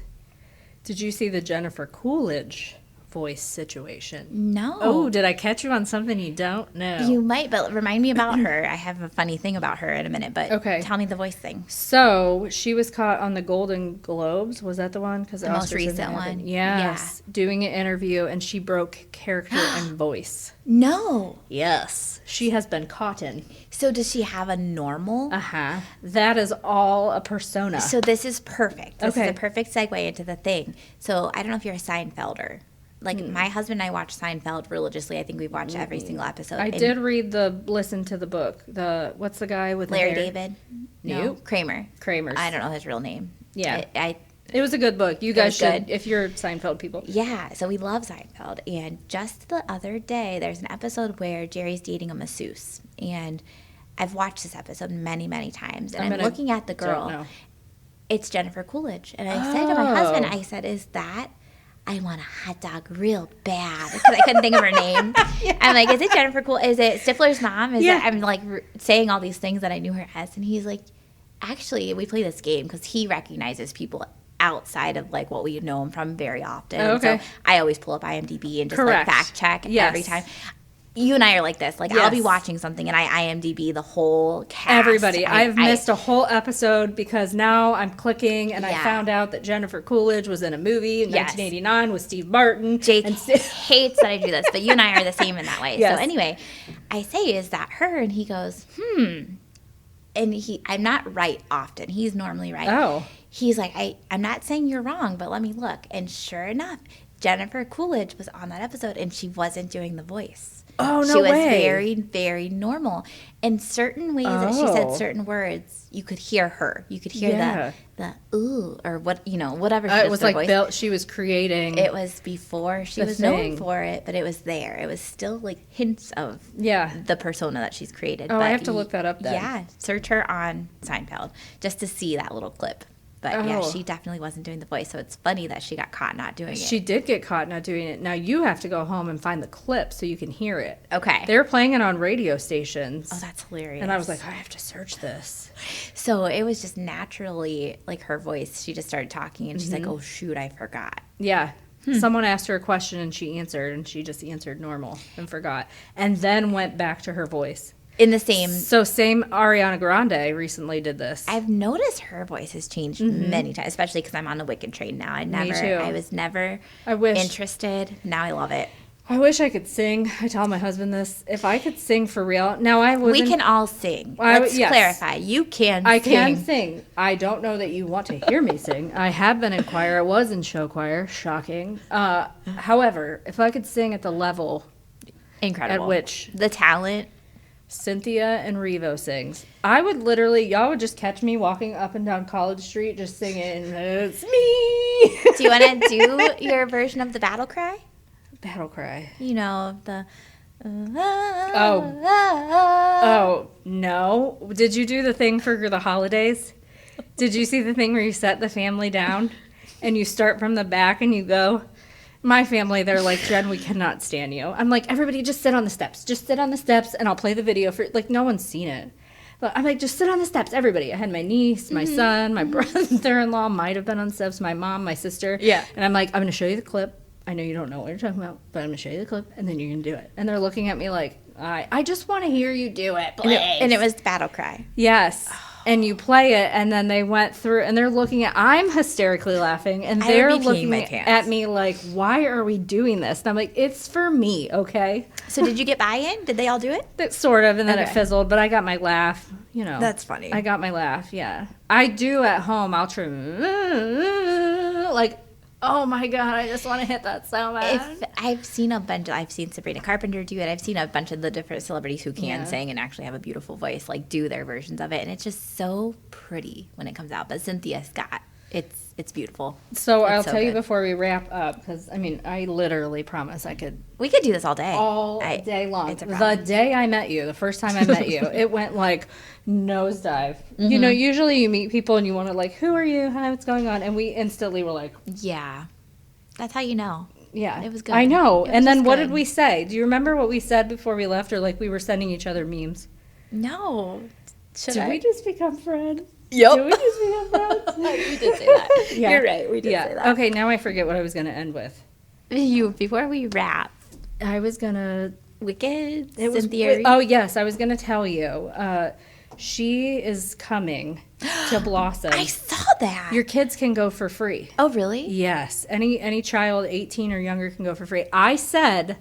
did you see the Jennifer Coolidge voice situation? No. Oh, did I catch you on something you don't know? You might, but remind me about her. I have a funny thing about her in a minute, but tell me the voice thing. So she was caught on the Golden Globes. Was that the one? Because the most recent one. Yes. Yeah. Doing an interview, and she broke character and voice. No. Yes. She has been caught in. So does she have a normal? Uh-huh. That is all a persona. So this is perfect. This is a perfect segue into the thing. So I don't know if you're a Seinfelder. My husband and I watch Seinfeld religiously. I think we've watched every single episode. I did listen to the book. What's the guy with Larry the hair? David? No. Kramer. I don't know his real name. Yeah. It was a good book. You guys should, if you're Seinfeld people. Yeah, so we love Seinfeld. And just the other day, there's an episode where Jerry's dating a masseuse. And I've watched this episode many, many times. And I'm looking at the girl. It's Jennifer Coolidge. And I said to my husband, I said, is that I want a hot dog real bad because I couldn't think of her name. I'm like, is it Jennifer Cool? Is it Stifler's mom? I'm like saying all these things that I knew her as, and he's like, actually, we play this game because he recognizes people outside of like what we know him from very often. Okay. So I always pull up IMDb and just like fact check every time. You and I are like this. Like, I'll be watching something and I IMDb the whole cast. Everybody. I've missed a whole episode because now I'm clicking and I found out that Jennifer Coolidge was in a movie in 1989 with Steve Martin. Jake hates that I do this, but you and I are the same in that way. Yes. So anyway, I say, is that her? And he goes, And I'm not right often. He's normally right. Oh. He's like, I'm not saying you're wrong, but let me look. And sure enough, Jennifer Coolidge was on that episode and she wasn't doing the voice. Oh, no She was way. very, very normal. In certain ways that she said certain words, you could hear her. You could hear the ooh, or what, whatever. It was like built, she was creating. It was before she was known for it, but it was there. It was still like hints of the persona that she's created. Oh, but I have to look that up then. Yeah, search her on Seinfeld just to see that little clip. But yeah, she definitely wasn't doing the voice. So it's funny that she got caught not doing it. She did get caught not doing it. Now you have to go home and find the clip so you can hear it. Okay. They were playing it on radio stations. Oh, that's hilarious. And I was like, I have to search this. So it was just naturally like her voice. She just started talking and she's like, oh, shoot, I forgot. Yeah. Someone asked her a question and she answered, and she just answered normal and forgot. And then went back to her voice. In the same. So same Ariana Grande recently did this. I've noticed her voice has changed many times, especially because I'm on the Wicked train now. Me too. I was never wish. interested. Now I love it. I wish I could sing. I tell my husband this. If I could sing for real. Now I was. We can all sing. Let's clarify. You can sing. I can sing. I don't know that you want to hear me sing. I have been in choir. I was in show choir. Shocking. However, if I could sing at the level Incredible. at which the talent Cynthia and Revo sings, I would literally, y'all would just catch me walking up and down College Street just singing, it's me. Do you want to do your version of the battle cry? Battle cry. The... Oh, no. Did you do the thing for the holidays? Did you see the thing where you set the family down and you start from the back and you go... My family, they're like, Jen, we cannot stand you. I'm like, everybody just sit on the steps. Just sit on the steps, and I'll play the video for, like, no one's seen it. But I'm like, just sit on the steps, everybody. I had my niece, my son, my brother-in-law might have been on the steps, my mom, my sister. Yeah. And I'm like, I'm going to show you the clip. I know you don't know what you're talking about, but I'm going to show you the clip, and then you're going to do it. And they're looking at me like, I just want to hear you do it, please. And it was battle cry. Yes. And you play it, and then they went through, and they're looking at, I'm hysterically laughing, and they're looking at me like, why are we doing this? And I'm like, it's for me, okay? So did you get buy-in? Did they all do it? Sort of, and then it fizzled, but I got my laugh, That's funny. I got my laugh, yeah. I do at home, I'll try, like, oh my God, I just want to hit that so bad. I've seen Sabrina Carpenter do it. I've seen a bunch of the different celebrities who can sing and actually have a beautiful voice, like do their versions of it. And it's just so pretty when it comes out. But Cynthia Scott, it's beautiful. So I'll tell you before we wrap up, because, I literally promise we could do this all day. All day long. The day I met you, the first time I met you, it went like nosedive. Usually you meet people and you want to like, who are you? Hi, what's going on? And we instantly were like, yeah. That's how you know. Yeah. It was good. I know. And then what did we say? Do you remember what we said before we left, or like we were sending each other memes? No. Did we just become friends? Yep. Did we just become friends? You did say that. Yeah. You're right. We did say that. Okay, now I forget what I was going to end with. Before we wrap, I was going to... Wicked? Cynthia. Oh, yes. I was going to tell you. She is coming to Blossom. I saw that. Your kids can go for free. Oh, really? Yes. Any child 18 or younger can go for free. I said...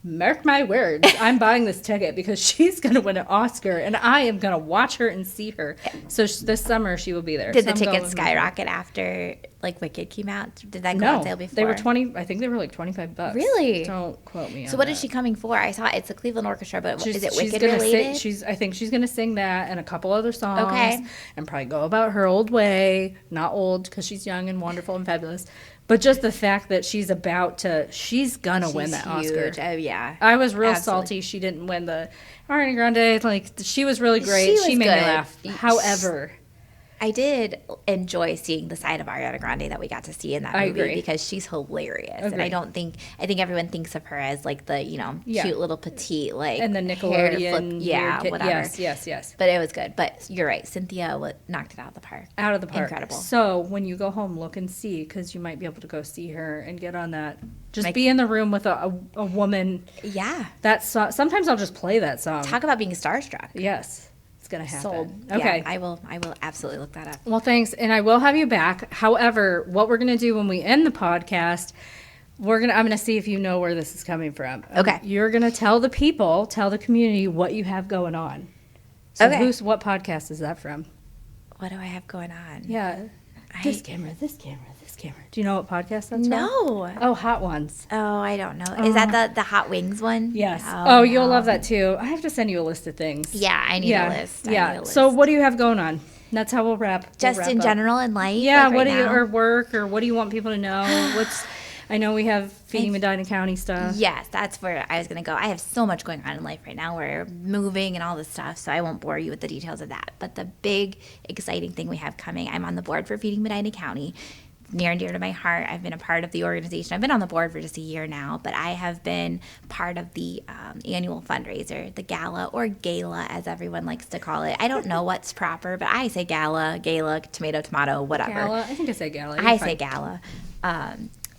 Mark my words, I'm buying this ticket because she's going to win an Oscar, and I am going to watch her and see her. So this summer she will be there. Did the tickets skyrocket after like Wicked came out? Did that go on sale before? They were I think they were like $25. Really? Don't quote me on So what that. is she coming for? I saw it's a Cleveland Orchestra, but is it she's Wicked gonna related? I think she's going to sing that and a couple other songs. Okay. And probably go about her old way. Not old because she's young and wonderful and fabulous. But just the fact that she's gonna win that Oscar. Oh yeah. I was real salty she didn't win the Ariana Grande. Like, she was really great. She made me laugh. However, I did enjoy seeing the side of Ariana Grande that we got to see in that I movie agree. because she's hilarious. And Agree. I think everyone thinks of her as like the, cute little petite, like And the hair flip, Nickelodeon. weird kid- whatever. Yes. But it was good. But you're right. Cynthia knocked it out of the park. Out of the park. Incredible. So when you go home, look and see, because you might be able to go see her and get on that. Just be in the room with a woman. Yeah. Sometimes I'll just play that song. Talk about being starstruck. Yes, it's gonna happen. Sold. Okay. Yeah, I will absolutely look that up. Well, thanks, and I will have you back. However, what we're gonna do when we end the podcast, I'm gonna see if you know where this is coming from. Okay. You're gonna tell the community what you have going on. So Okay. what podcast is that from? What do I have going on? Yeah. This camera. Do you know what podcast that's from? No. Oh, Hot Ones. Oh, I don't know. Is that the hot wings one? Yes. Oh, You'll no. love that too. I have to send you a list of things. Yeah, I need a list. I need a list. So what do you have going on? That's how we'll wrap. Just in up. general in life? Yeah. like What right do you now? or work or what do you want people to know? I know we have Feeding Medina County stuff. Yes, that's where I was going to go. I have so much going on in life right now. We're moving and all this stuff, so I won't bore you with the details of that. But the big, exciting thing we have coming, I'm on the board for Feeding Medina County. Near and dear to my heart. I've been a part of the organization. I've been on the board for just a year now, but I have been part of the annual fundraiser, the gala, or gala, as everyone likes to call it. I don't know what's proper, but I say gala, tomato, whatever. Gala. I think I say gala. I say gala.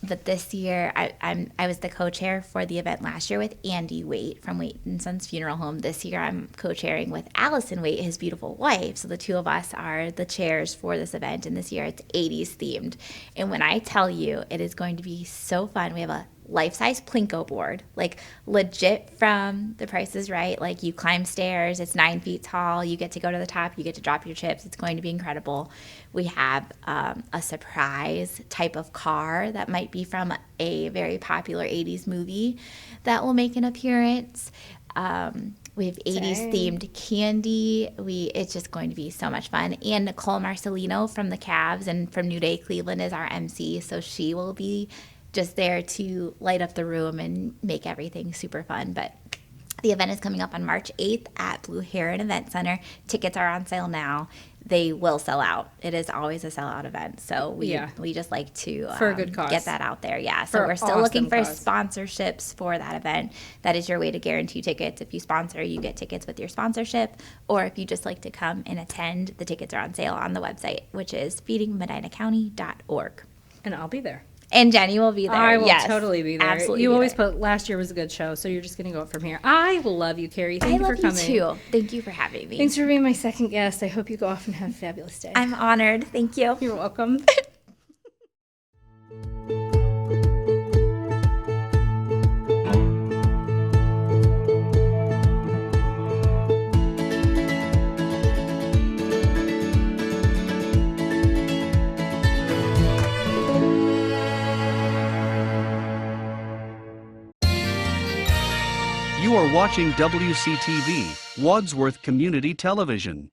But this year, I was the co-chair for the event last year with Andy Waite from Waite & Sons Funeral Home. This year, I'm co-chairing with Allison Waite, his beautiful wife. So the two of us are the chairs for this event. And this year, it's 80s themed. And when I tell you, it is going to be so fun. We have a life-size Plinko board, like legit from The Price is Right. Like you climb stairs, it's 9 feet tall, you get to go to the top, you get to drop your chips. It's going to be incredible. We have a surprise type of car that might be from a very popular 80s movie that will make an appearance. We have 80s themed candy. It's just going to be so much fun. And Nicole Marcelino from the Cavs and from New Day Cleveland is our MC, so she will be just there to light up the room and make everything super fun. But the event is coming up on March 8th at Blue Heron Event Center. Tickets are on sale now. They will sell out. It is always a sellout event. So we just like to for a good cause. Get that out there. Yeah. So For we're still awesome looking for cause. sponsorships for that event. That is your way to guarantee tickets. If you sponsor, you get tickets with your sponsorship. Or if you just like to come and attend, the tickets are on sale on the website, which is feedingmedinacounty.org. And I'll be there. And Jenny will be there. I will Yes, totally be there. Absolutely. You be always there. put last year was a good show, so you're just going to go up from here. I love you, Carrie. I Thank you love for coming. you too. Thank you for having me. Thanks for being my second guest. I hope you go off and have a fabulous day. I'm honored. Thank you. You're welcome. You are watching WCTV, Wadsworth Community Television.